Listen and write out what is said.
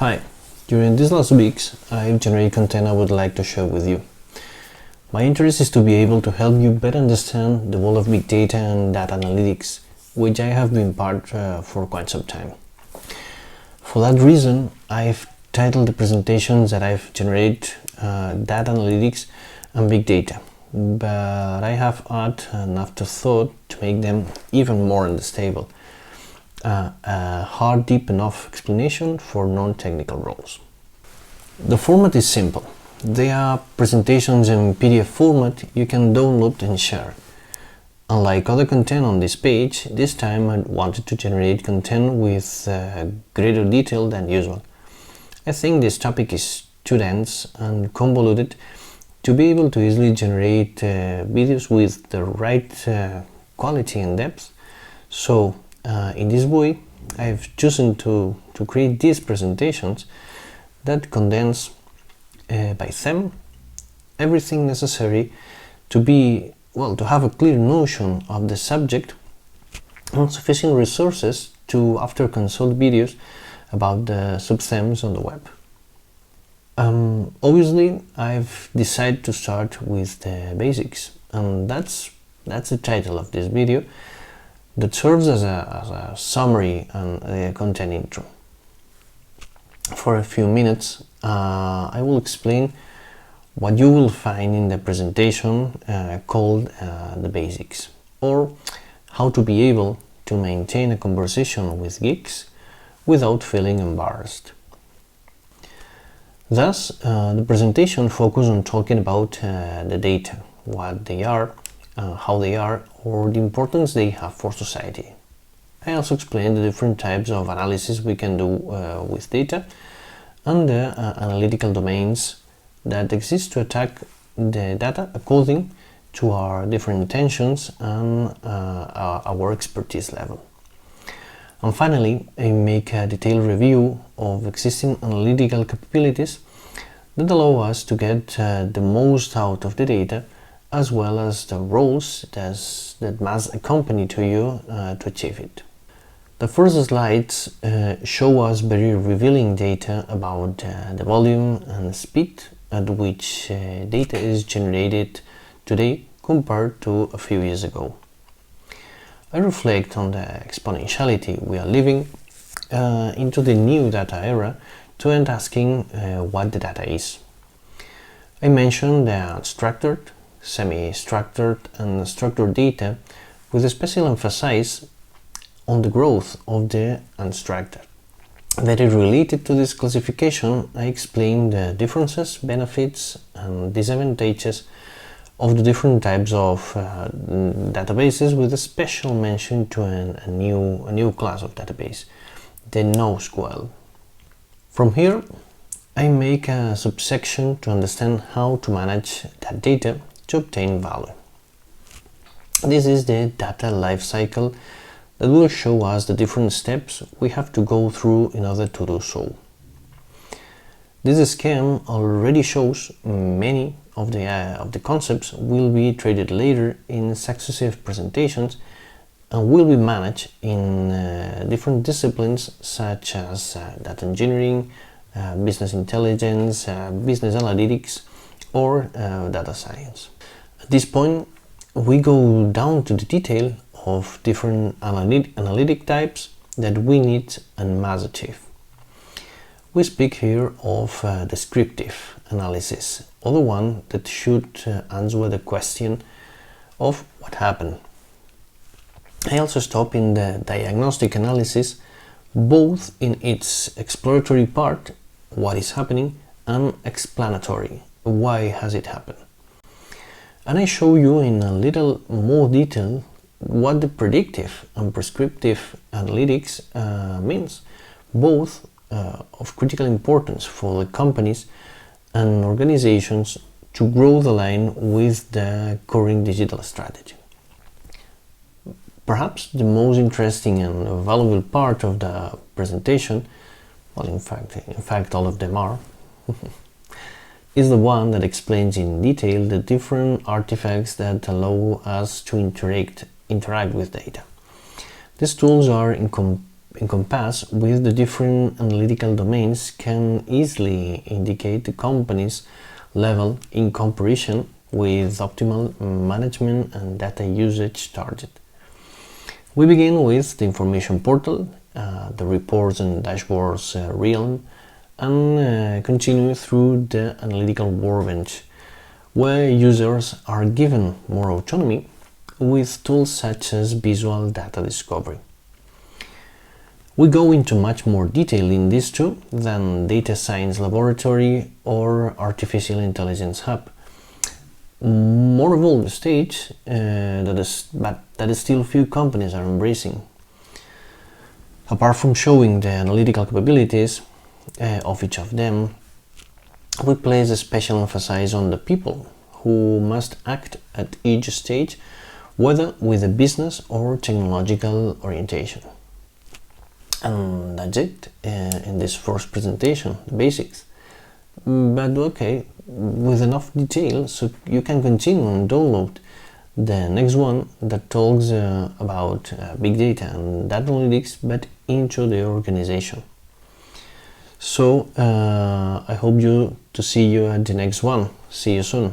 Hi, during these last weeks I've generated content I would like to share with you. My interest is to be able to help you better understand the world of big data and data analytics, which I have been part for quite some time. For that reason, I've titled the presentations that I've generated Data Analytics and Big Data, but I have added an afterthought to make them even more understandable. A hard, deep enough explanation for non-technical roles. The format is simple. They are presentations in PDF format you can download and share. Unlike other content on this page, this time I wanted to generate content with greater detail than usual. I think this topic is too dense and convoluted to be able to easily generate videos with the right quality and depth. So in this way, I've chosen to create these presentations that condense by them everything necessary to have a clear notion of the subject and sufficient resources to after consult videos about the subthemes on the web. Obviously, I've decided to start with the basics, and that's the title of this video that serves as a summary and a content intro. For a few minutes, I will explain what you will find in the presentation called the basics, or how to be able to maintain a conversation with geeks without feeling embarrassed. Thus, the presentation focuses on talking about the data, what they are, how they are, or the importance they have for society. I also explain the different types of analysis we can do with data and the analytical domains that exist to attack the data according to our different intentions and our expertise level. And finally, I make a detailed review of existing analytical capabilities that allow us to get the most out of the data, as well as the roles that must accompany to you to achieve it. The first slides show us very revealing data about the volume and speed at which data is generated today compared to a few years ago. I reflect on the exponentiality we are living into the new data era to end asking what the data is. I mentioned the unstructured, semi-structured and structured data with a special emphasis on the growth of the unstructured. Very related to this classification, I explained the differences, benefits and disadvantages of the different types of databases, with a special mention to a new class of database, the NoSQL. From here, I make a subsection to understand how to manage that data to obtain value. This is the data lifecycle that will show us the different steps we have to go through in order to do so. This scheme already shows many of the concepts will be treated later in successive presentations and will be managed in different disciplines such as data engineering, business intelligence, business analytics, or data science. At this point, we go down to the detail of different analytic types that we need and must achieve. We speak here of descriptive analysis, or the one that should answer the question of what happened. I also stop in the diagnostic analysis, both in its exploratory part, what is happening, and explanatory, why has it happened. And I show you in a little more detail what the predictive and prescriptive analytics means, both of critical importance for the companies and organizations to grow the line with the current digital strategy. Perhaps the most interesting and valuable part of the presentation, well, in fact all of them are, is the one that explains in detail the different artifacts that allow us to interact with data. These tools are encompass with the different analytical domains can easily indicate the company's level in comparison with optimal management and data usage target. We begin with the information portal, the reports and dashboards realm, and continue through the analytical workbench, where users are given more autonomy with tools such as visual data discovery. We go into much more detail in these two than Data Science Laboratory or Artificial Intelligence Hub. More evolved stage that still few companies are embracing. Apart from showing the analytical capabilities of each of them, we place a special emphasis on the people who must act at each stage, whether with a business or technological orientation. And that's it in this first presentation, the basics. But okay, with enough detail so you can continue and download the next one that talks about big data and data analytics, but into the organization. So I hope to see you at the next one. See you soon.